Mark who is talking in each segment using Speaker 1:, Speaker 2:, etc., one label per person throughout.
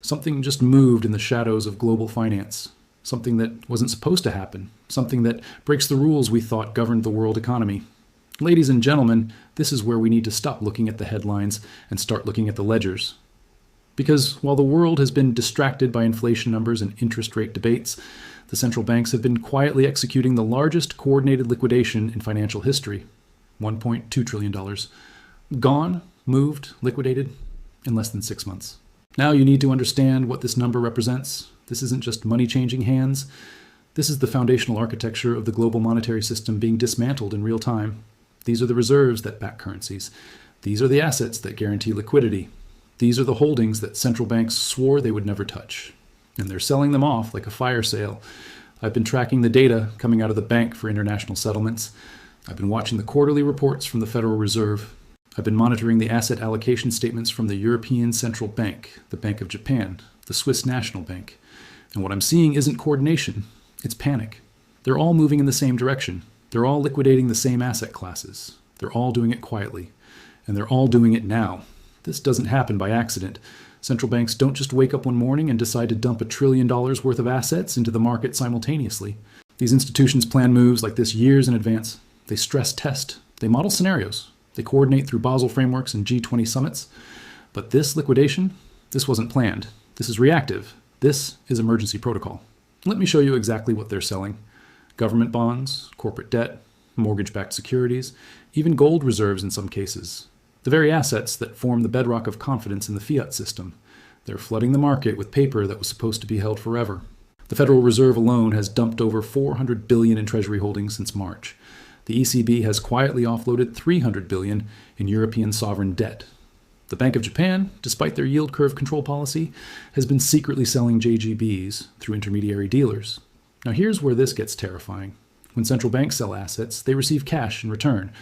Speaker 1: Something just moved in the shadows of global finance. Something that wasn't supposed to happen. Something that breaks the rules we thought governed the world economy. Ladies and gentlemen, this is where we need to stop looking at the headlines and start looking at the ledgers. Because while the world has been distracted by inflation numbers and interest rate debates, the central banks have been quietly executing the largest coordinated liquidation in financial history. $1.2 trillion. Gone, moved, liquidated in less than 6 months. Now you need to understand what this number represents. This isn't just money changing hands. This is the foundational architecture of the global monetary system being dismantled in real time. These are the reserves that back currencies. These are the assets that guarantee liquidity. These are the holdings that central banks swore they would never touch. And they're selling them off like a fire sale. I've been tracking the data coming out of the Bank for International Settlements. I've been watching the quarterly reports from the Federal Reserve. I've been monitoring the asset allocation statements from the European Central Bank, the Bank of Japan, the Swiss National Bank. And what I'm seeing isn't coordination, it's panic. They're all moving in the same direction. They're all liquidating the same asset classes. They're all doing it quietly. And they're all doing it now. This doesn't happen by accident. Central banks don't just wake up one morning and decide to dump $1 trillion worth of assets into the market simultaneously. These institutions plan moves like this years in advance. They stress test. They model scenarios. They coordinate through Basel frameworks and G20 summits. But this liquidation, this wasn't planned. This is reactive. This is emergency protocol. Let me show you exactly what they're selling. Government bonds, corporate debt, mortgage-backed securities, even gold reserves in some cases. The very assets that form the bedrock of confidence in the fiat system. They're flooding the market with paper that was supposed to be held forever. The Federal Reserve alone has dumped over $400 billion in Treasury holdings since March. The ECB has quietly offloaded $300 billion in European sovereign debt. The Bank of Japan, despite their yield curve control policy, has been secretly selling JGBs through intermediary dealers. Now here's where this gets terrifying. When central banks sell assets, they receive cash in return,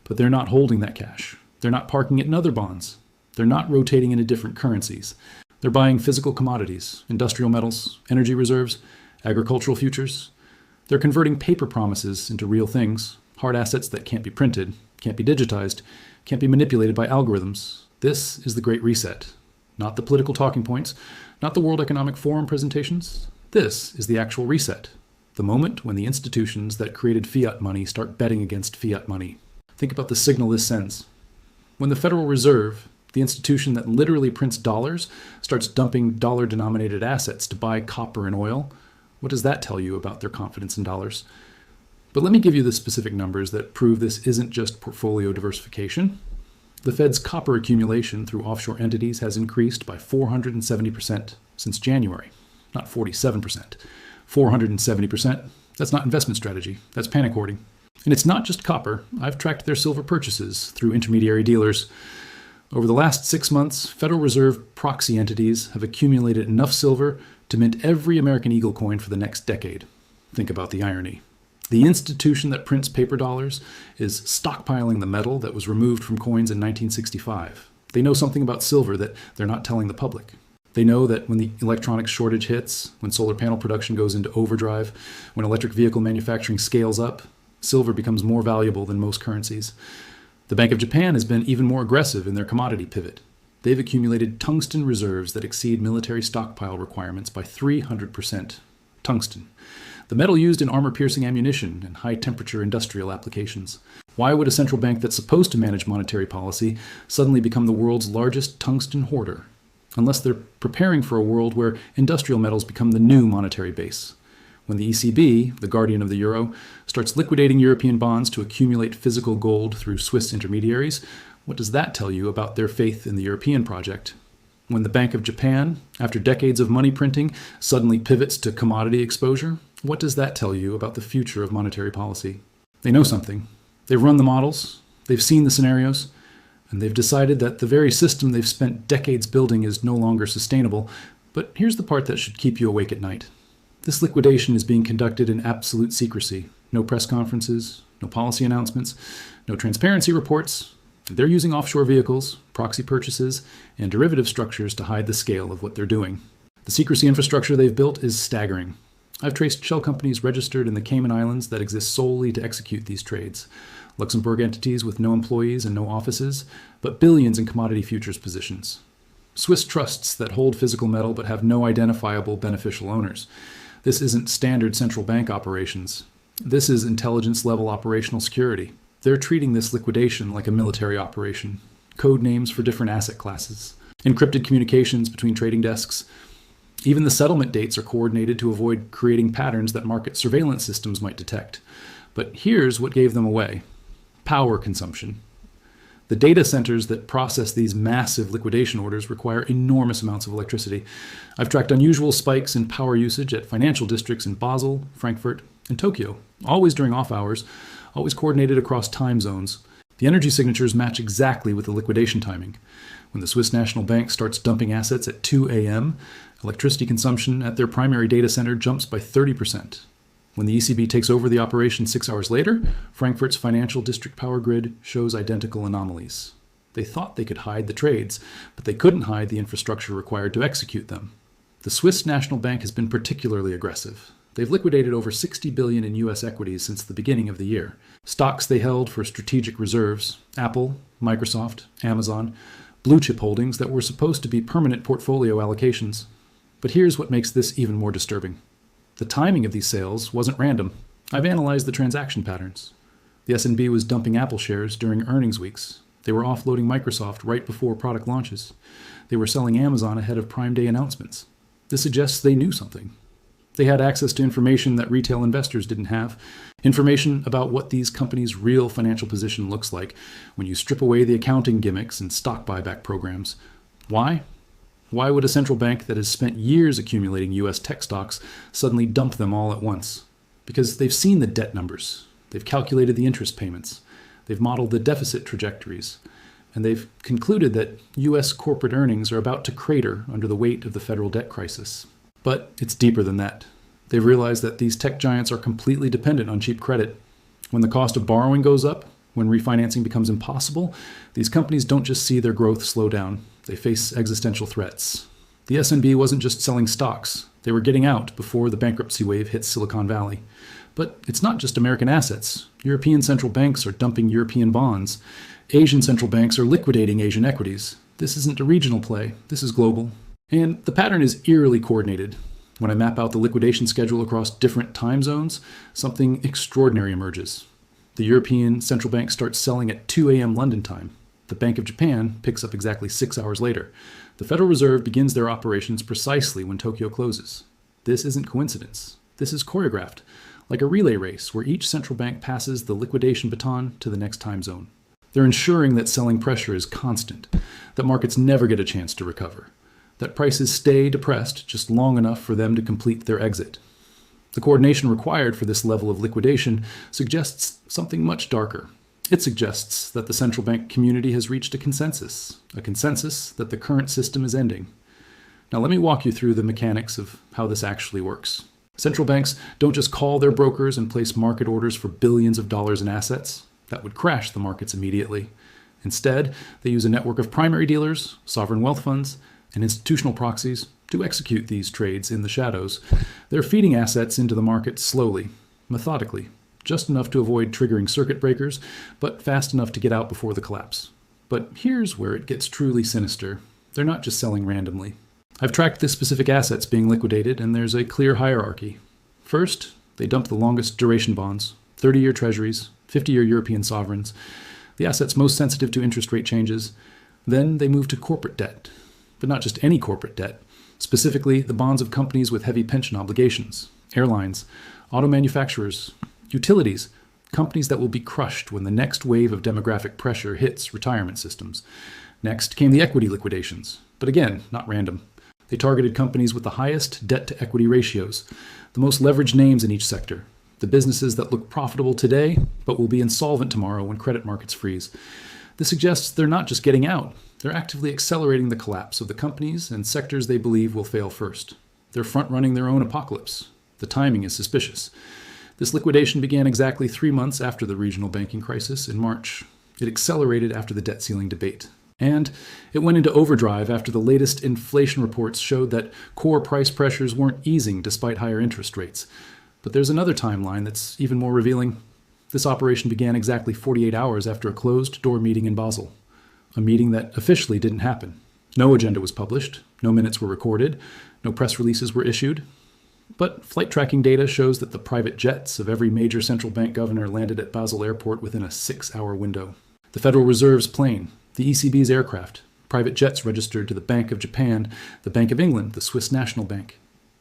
Speaker 1: but they're not holding that cash. They're not parking it in other bonds. They're not rotating into different currencies. They're buying physical commodities, industrial metals, energy reserves, agricultural futures. They're converting paper promises into real things, hard assets that can't be printed, can't be digitized, can't be manipulated by algorithms. This is the Great Reset. Not the political talking points, not the World Economic Forum presentations. This is the actual reset. The moment when the institutions that created fiat money start betting against fiat money. Think about the signal this sends. When the Federal Reserve, the institution that literally prints dollars, starts dumping dollar-denominated assets to buy copper and oil, what does that tell you about their confidence in dollars? But let me give you the specific numbers that prove this isn't just portfolio diversification. The Fed's copper accumulation through offshore entities has increased by 470% since January, not 47%. 470%. That's not investment strategy. That's panic hoarding. And it's not just copper. I've tracked their silver purchases through intermediary dealers. Over the last 6 months, Federal Reserve proxy entities have accumulated enough silver to mint every American Eagle coin for the next decade. Think about the irony. The institution that prints paper dollars is stockpiling the metal that was removed from coins in 1965. They know something about silver that they're not telling the public. They know that when the electronics shortage hits, when solar panel production goes into overdrive, when electric vehicle manufacturing scales up, silver becomes more valuable than most currencies. The Bank of Japan has been even more aggressive in their commodity pivot. They've accumulated tungsten reserves that exceed military stockpile requirements by 300%. Tungsten. The metal used in armor-piercing ammunition and high-temperature industrial applications. Why would a central bank that's supposed to manage monetary policy suddenly become the world's largest tungsten hoarder? Unless they're preparing for a world where industrial metals become the new monetary base. When the ECB, the guardian of the euro, starts liquidating European bonds to accumulate physical gold through Swiss intermediaries, what does that tell you about their faith in the European project? When the Bank of Japan, after decades of money printing, suddenly pivots to commodity exposure, what does that tell you about the future of monetary policy? They know something. They've run the models, they've seen the scenarios, and they've decided that the very system they've spent decades building is no longer sustainable. But here's the part that should keep you awake at night. This liquidation is being conducted in absolute secrecy. No press conferences, no policy announcements, no transparency reports. They're using offshore vehicles, proxy purchases, and derivative structures to hide the scale of what they're doing. The secrecy infrastructure they've built is staggering. I've traced shell companies registered in the Cayman Islands that exist solely to execute these trades. Luxembourg entities with no employees and no offices, but billions in commodity futures positions. Swiss trusts that hold physical metal but have no identifiable beneficial owners. This isn't standard central bank operations. This is intelligence-level operational security. They're treating this liquidation like a military operation. Code names for different asset classes. Encrypted communications between trading desks. Even the settlement dates are coordinated to avoid creating patterns that market surveillance systems might detect. But here's what gave them away. Power consumption. The data centers that process these massive liquidation orders require enormous amounts of electricity. I've tracked unusual spikes in power usage at financial districts in Basel, Frankfurt, and Tokyo, always during off hours, always coordinated across time zones. The energy signatures match exactly with the liquidation timing. When the Swiss National Bank starts dumping assets at 2 a.m., electricity consumption at their primary data center jumps by 30%. When the ECB takes over the operation 6 hours later, Frankfurt's financial district power grid shows identical anomalies. They thought they could hide the trades, but they couldn't hide the infrastructure required to execute them. The Swiss National Bank has been particularly aggressive. They've liquidated over $60 billion in U.S. equities since the beginning of the year. Stocks they held for strategic reserves, Apple, Microsoft, Amazon, blue chip holdings that were supposed to be permanent portfolio allocations. But here's what makes this even more disturbing. The timing of these sales wasn't random. I've analyzed the transaction patterns. The S&B was dumping Apple shares during earnings weeks. They were offloading Microsoft right before product launches. They were selling Amazon ahead of Prime Day announcements. This suggests they knew something. They had access to information that retail investors didn't have, information about what these companies' real financial position looks like when you strip away the accounting gimmicks and stock buyback programs. Why? Why would a central bank that has spent years accumulating U.S. tech stocks suddenly dump them all at once? Because they've seen the debt numbers, they've calculated the interest payments, they've modeled the deficit trajectories, and they've concluded that U.S. corporate earnings are about to crater under the weight of the federal debt crisis. But it's deeper than that. They've realized that these tech giants are completely dependent on cheap credit. When the cost of borrowing goes up, when refinancing becomes impossible, these companies don't just see their growth slow down. They face existential threats. The S&B wasn't just selling stocks. They were getting out before the bankruptcy wave hit Silicon Valley. But it's not just American assets. European central banks are dumping European bonds. Asian central banks are liquidating Asian equities. This isn't a regional play. This is global. And the pattern is eerily coordinated. When I map out the liquidation schedule across different time zones, something extraordinary emerges. The European Central Bank starts selling at 2 a.m. London time. The Bank of Japan picks up exactly 6 hours later. The Federal Reserve begins their operations precisely when Tokyo closes. This isn't coincidence. This is choreographed, like a relay race where each central bank passes the liquidation baton to the next time zone. They're ensuring that selling pressure is constant, that markets never get a chance to recover, that prices stay depressed just long enough for them to complete their exit. The coordination required for this level of liquidation suggests something much darker. It suggests that the central bank community has reached a consensus that the current system is ending. Now let me walk you through the mechanics of how this actually works. Central banks don't just call their brokers and place market orders for billions of dollars in assets. That would crash the markets immediately. Instead, they use a network of primary dealers, sovereign wealth funds, and institutional proxies to execute these trades in the shadows. They're feeding assets into the market slowly, methodically, just enough to avoid triggering circuit breakers, but fast enough to get out before the collapse. But here's where it gets truly sinister. They're not just selling randomly. I've tracked the specific assets being liquidated, and there's a clear hierarchy. First, they dump the longest duration bonds, 30-year treasuries, 50-year European sovereigns, the assets most sensitive to interest rate changes. Then they move to corporate debt. But not just any corporate debt, specifically the bonds of companies with heavy pension obligations, airlines, auto manufacturers, utilities, companies that will be crushed when the next wave of demographic pressure hits retirement systems. Next came the equity liquidations, but again, not random. They targeted companies with the highest debt-to-equity ratios, the most leveraged names in each sector, the businesses that look profitable today but will be insolvent tomorrow when credit markets freeze. This suggests they're not just getting out. They're actively accelerating the collapse of the companies and sectors they believe will fail first. They're front-running their own apocalypse. The timing is suspicious. This liquidation began exactly 3 months after the regional banking crisis in March. It accelerated after the debt ceiling debate. And it went into overdrive after the latest inflation reports showed that core price pressures weren't easing despite higher interest rates. But there's another timeline that's even more revealing. This operation began exactly 48 hours after a closed-door meeting in Basel. A meeting that officially didn't happen. No agenda was published, no minutes were recorded, no press releases were issued. But flight tracking data shows that the private jets of every major central bank governor landed at Basel Airport within a 6-hour window. The Federal Reserve's plane, the ECB's aircraft, private jets registered to the Bank of Japan, the Bank of England, the Swiss National Bank.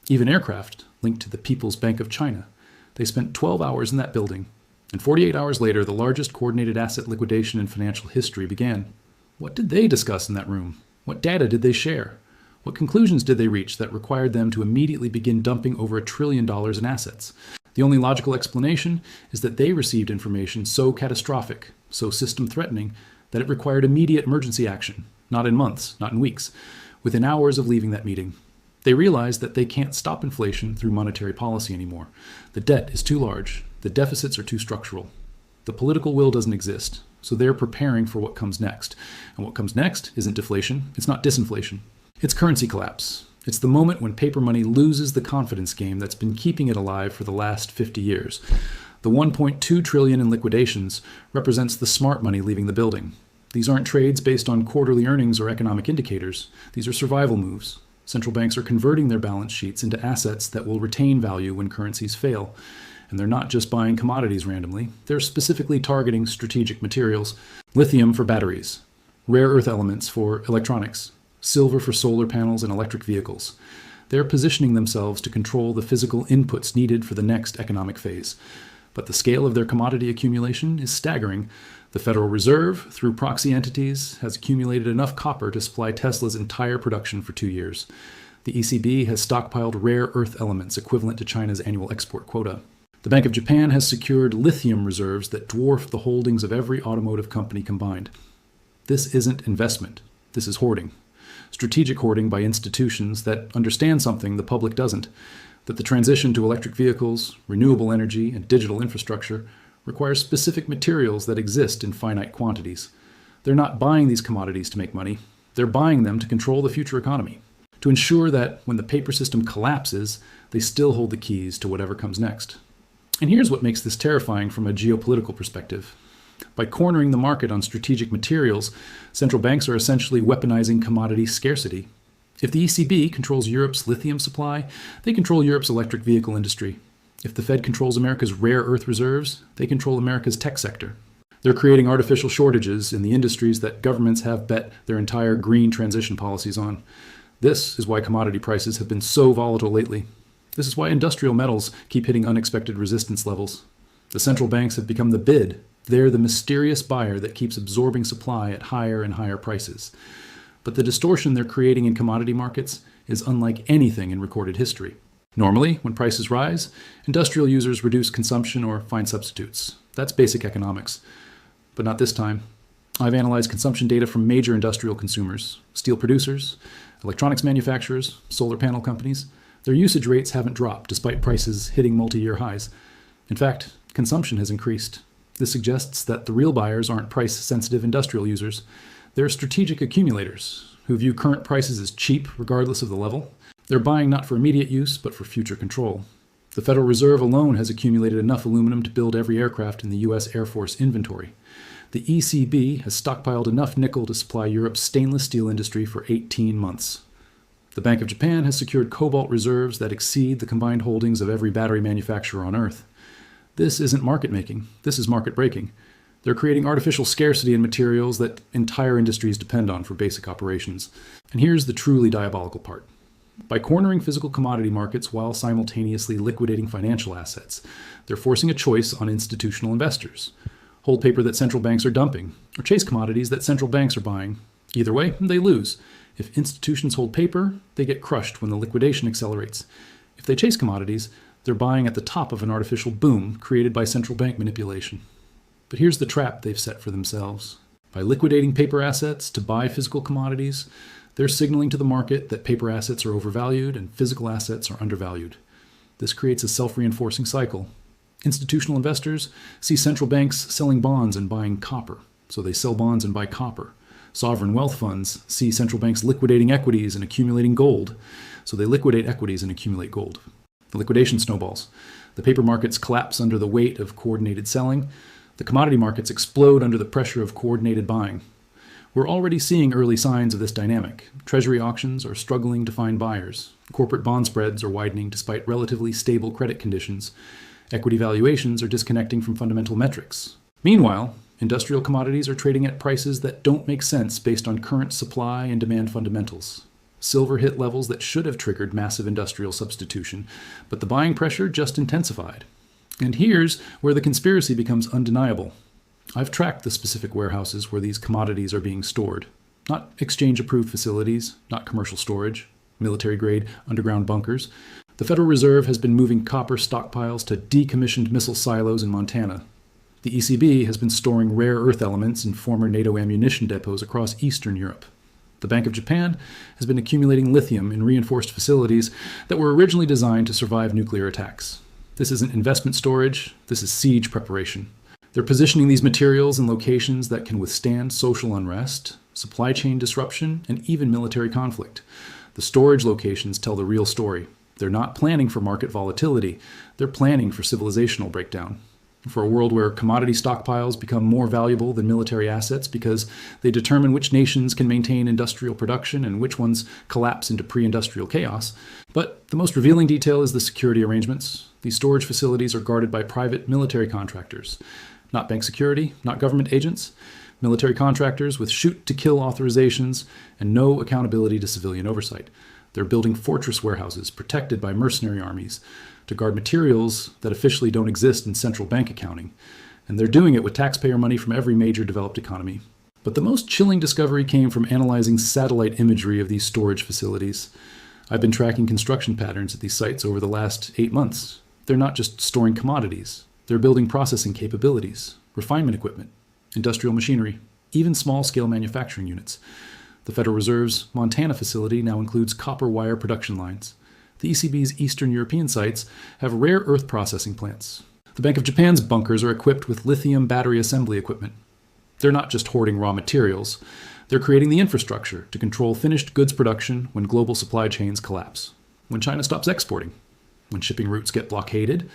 Speaker 1: Even aircraft linked to the People's Bank of China. They spent 12 hours in that building, and 48 hours later, the largest coordinated asset liquidation in financial history began. What did they discuss in that room? What data did they share? What conclusions did they reach that required them to immediately begin dumping over $1 trillion in assets? The only logical explanation is that they received information so catastrophic, so system-threatening, that it required immediate emergency action, not in months, not in weeks, within hours of leaving that meeting. They realized that they can't stop inflation through monetary policy anymore. The debt is too large. The deficits are too structural. The political will doesn't exist, so they're preparing for what comes next. And what comes next isn't deflation, it's not disinflation. It's currency collapse. It's the moment when paper money loses the confidence game that's been keeping it alive for the last 50 years. The $1.2 trillion in liquidations represents the smart money leaving the building. These aren't trades based on quarterly earnings or economic indicators. These are survival moves. Central banks are converting their balance sheets into assets that will retain value when currencies fail. And they're not just buying commodities randomly. They're specifically targeting strategic materials. Lithium for batteries, rare earth elements for electronics, silver for solar panels and electric vehicles. They're positioning themselves to control the physical inputs needed for the next economic phase. But the scale of their commodity accumulation is staggering. The Federal Reserve, through proxy entities, has accumulated enough copper to supply Tesla's entire production for 2 years. The ECB has stockpiled rare earth elements equivalent to China's annual export quota. The Bank of Japan has secured lithium reserves that dwarf the holdings of every automotive company combined. This isn't investment. This is hoarding. Strategic hoarding by institutions that understand something the public doesn't, that the transition to electric vehicles, renewable energy, and digital infrastructure requires specific materials that exist in finite quantities. They're not buying these commodities to make money. They're buying them to control the future economy, to ensure that when the paper system collapses, they still hold the keys to whatever comes next. And here's what makes this terrifying from a geopolitical perspective. By cornering the market on strategic materials, central banks are essentially weaponizing commodity scarcity. If the ECB controls Europe's lithium supply, they control Europe's electric vehicle industry. If the Fed controls America's rare earth reserves, they control America's tech sector. They're creating artificial shortages in the industries that governments have bet their entire green transition policies on. This is why commodity prices have been so volatile lately. This is why industrial metals keep hitting unexpected resistance levels. The central banks have become the bid. They're the mysterious buyer that keeps absorbing supply at higher and higher prices. But the distortion they're creating in commodity markets is unlike anything in recorded history. Normally, when prices rise, industrial users reduce consumption or find substitutes. That's basic economics. But not this time. I've analyzed consumption data from major industrial consumers, steel producers, electronics manufacturers, solar panel companies. Their usage rates haven't dropped despite prices hitting multi-year highs. In fact, consumption has increased. This suggests that the real buyers aren't price-sensitive industrial users. They're strategic accumulators who view current prices as cheap regardless of the level. They're buying not for immediate use, but for future control. The Federal Reserve alone has accumulated enough aluminum to build every aircraft in the U.S. Air Force inventory. The ECB has stockpiled enough nickel to supply Europe's stainless steel industry for 18 months. The Bank of Japan has secured cobalt reserves that exceed the combined holdings of every battery manufacturer on Earth. This isn't market making, this is market breaking. They're creating artificial scarcity in materials that entire industries depend on for basic operations. And here's the truly diabolical part. By cornering physical commodity markets while simultaneously liquidating financial assets, they're forcing a choice on institutional investors. Hold paper that central banks are dumping, or chase commodities that central banks are buying. Either way, they lose. If institutions hold paper, they get crushed when the liquidation accelerates. If they chase commodities, they're buying at the top of an artificial boom created by central bank manipulation. But here's the trap they've set for themselves. By liquidating paper assets to buy physical commodities, they're signaling to the market that paper assets are overvalued and physical assets are undervalued. This creates a self-reinforcing cycle. Institutional investors see central banks selling bonds and buying copper, so they sell bonds and buy copper. Sovereign wealth funds see central banks liquidating equities and accumulating gold, so they liquidate equities and accumulate gold. The liquidation snowballs. The paper markets collapse under the weight of coordinated selling. The commodity markets explode under the pressure of coordinated buying. We're already seeing early signs of this dynamic. Treasury auctions are struggling to find buyers. Corporate bond spreads are widening despite relatively stable credit conditions. Equity valuations are disconnecting from fundamental metrics. Meanwhile, industrial commodities are trading at prices that don't make sense based on current supply and demand fundamentals. Silver hit levels that should have triggered massive industrial substitution, but the buying pressure just intensified. And here's where the conspiracy becomes undeniable. I've tracked the specific warehouses where these commodities are being stored. Not exchange-approved facilities, not commercial storage, military-grade underground bunkers. The Federal Reserve has been moving copper stockpiles to decommissioned missile silos in Montana. The ECB has been storing rare earth elements in former NATO ammunition depots across Eastern Europe. The Bank of Japan has been accumulating lithium in reinforced facilities that were originally designed to survive nuclear attacks. This isn't investment storage, this is siege preparation. They're positioning these materials in locations that can withstand social unrest, supply chain disruption, and even military conflict. The storage locations tell the real story. They're not planning for market volatility, they're planning for civilizational breakdown. For a world where commodity stockpiles become more valuable than military assets because they determine which nations can maintain industrial production and which ones collapse into pre-industrial chaos. But the most revealing detail is the security arrangements. These storage facilities are guarded by private military contractors. Not bank security, not government agents. Military contractors with shoot-to-kill authorizations and no accountability to civilian oversight. They're building fortress warehouses protected by mercenary armies to guard materials that officially don't exist in central bank accounting. And they're doing it with taxpayer money from every major developed economy. But the most chilling discovery came from analyzing satellite imagery of these storage facilities. I've been tracking construction patterns at these sites over the last 8 months. They're not just storing commodities. They're building processing capabilities, refinement equipment, industrial machinery, even small-scale manufacturing units. The Federal Reserve's Montana facility now includes copper wire production lines. The ECB's Eastern European sites have rare earth processing plants. The Bank of Japan's bunkers are equipped with lithium battery assembly equipment. They're not just hoarding raw materials. They're creating the infrastructure to control finished goods production when global supply chains collapse. When China stops exporting. When shipping routes get blockaded.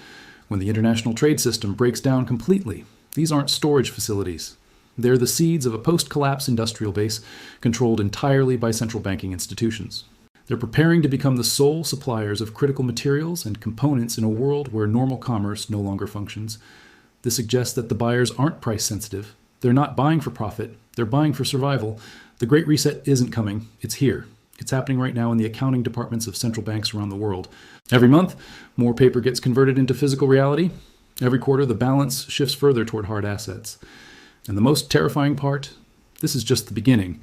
Speaker 1: When the international trade system breaks down completely. These aren't storage facilities. They're the seeds of a post-collapse industrial base controlled entirely by central banking institutions. They're preparing to become the sole suppliers of critical materials and components in a world where normal commerce no longer functions. This suggests that the buyers aren't price sensitive. They're not buying for profit. They're buying for survival. The Great Reset isn't coming. It's here. It's happening right now in the accounting departments of central banks around the world. Every month, more paper gets converted into physical reality. Every quarter, the balance shifts further toward hard assets. And the most terrifying part, this is just the beginning.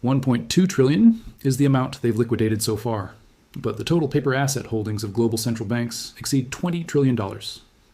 Speaker 1: 1.2 trillion is the amount they've liquidated so far. But the total paper asset holdings of global central banks exceed $20 trillion.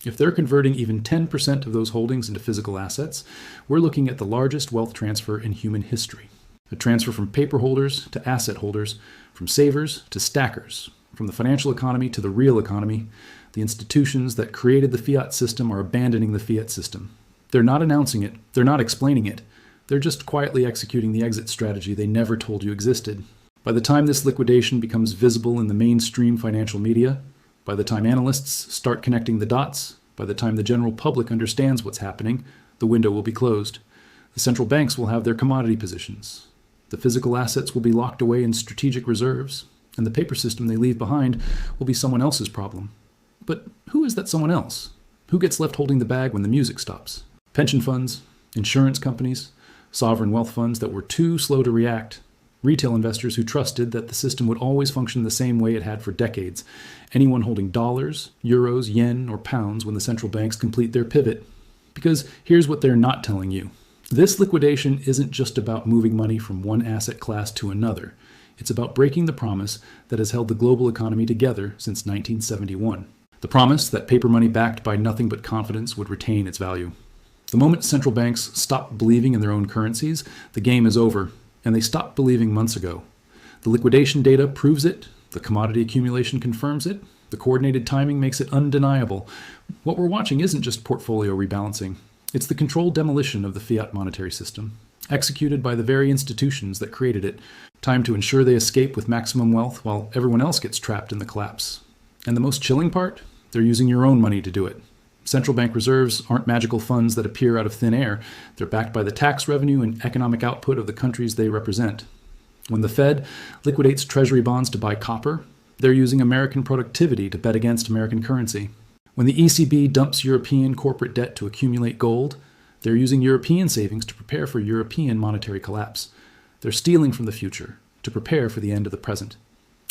Speaker 1: If they're converting even 10% of those holdings into physical assets, we're looking at the largest wealth transfer in human history. A transfer from paper holders to asset holders, from savers to stackers, from the financial economy to the real economy. The institutions that created the fiat system are abandoning the fiat system. They're not announcing it. They're not explaining it. They're just quietly executing the exit strategy they never told you existed. By the time this liquidation becomes visible in the mainstream financial media, by the time analysts start connecting the dots, by the time the general public understands what's happening, the window will be closed. The central banks will have their commodity positions. The physical assets will be locked away in strategic reserves, and the paper system they leave behind will be someone else's problem. But who is that someone else? Who gets left holding the bag when the music stops? Pension funds, insurance companies, sovereign wealth funds that were too slow to react, retail investors who trusted that the system would always function the same way it had for decades, anyone holding dollars, euros, yen, or pounds when the central banks complete their pivot. Because here's what they're not telling you. This liquidation isn't just about moving money from one asset class to another. It's about breaking the promise that has held the global economy together since 1971. The promise that paper money backed by nothing but confidence would retain its value. The moment central banks stop believing in their own currencies, the game is over, and they stopped believing months ago. The liquidation data proves it, the commodity accumulation confirms it, the coordinated timing makes it undeniable. What we're watching isn't just portfolio rebalancing. It's the controlled demolition of the fiat monetary system, executed by the very institutions that created it, time to ensure they escape with maximum wealth while everyone else gets trapped in the collapse. And the most chilling part? They're using your own money to do it. Central bank reserves aren't magical funds that appear out of thin air. They're backed by the tax revenue and economic output of the countries they represent. When the Fed liquidates treasury bonds to buy copper, they're using American productivity to bet against American currency. When the ECB dumps European corporate debt to accumulate gold, they're using European savings to prepare for European monetary collapse. They're stealing from the future to prepare for the end of the present.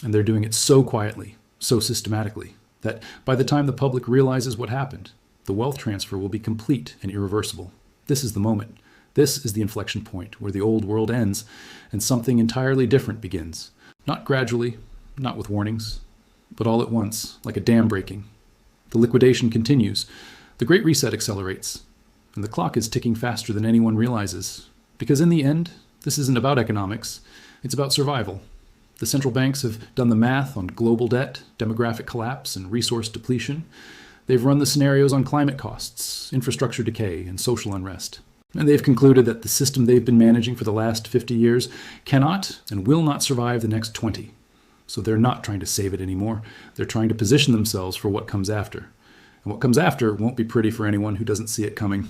Speaker 1: And they're doing it so quietly, so systematically, that by the time the public realizes what happened, the wealth transfer will be complete and irreversible. This is the moment. This is the inflection point where the old world ends and something entirely different begins. Not gradually, not with warnings, but all at once, like a dam breaking. The liquidation continues. The Great Reset accelerates. And the clock is ticking faster than anyone realizes. Because in the end, this isn't about economics. It's about survival. The central banks have done the math on global debt, demographic collapse, and resource depletion. They've run the scenarios on climate costs, infrastructure decay, and social unrest. And they've concluded that the system they've been managing for the last 50 years cannot and will not survive the next 20. So they're not trying to save it anymore. They're trying to position themselves for what comes after. And what comes after won't be pretty for anyone who doesn't see it coming.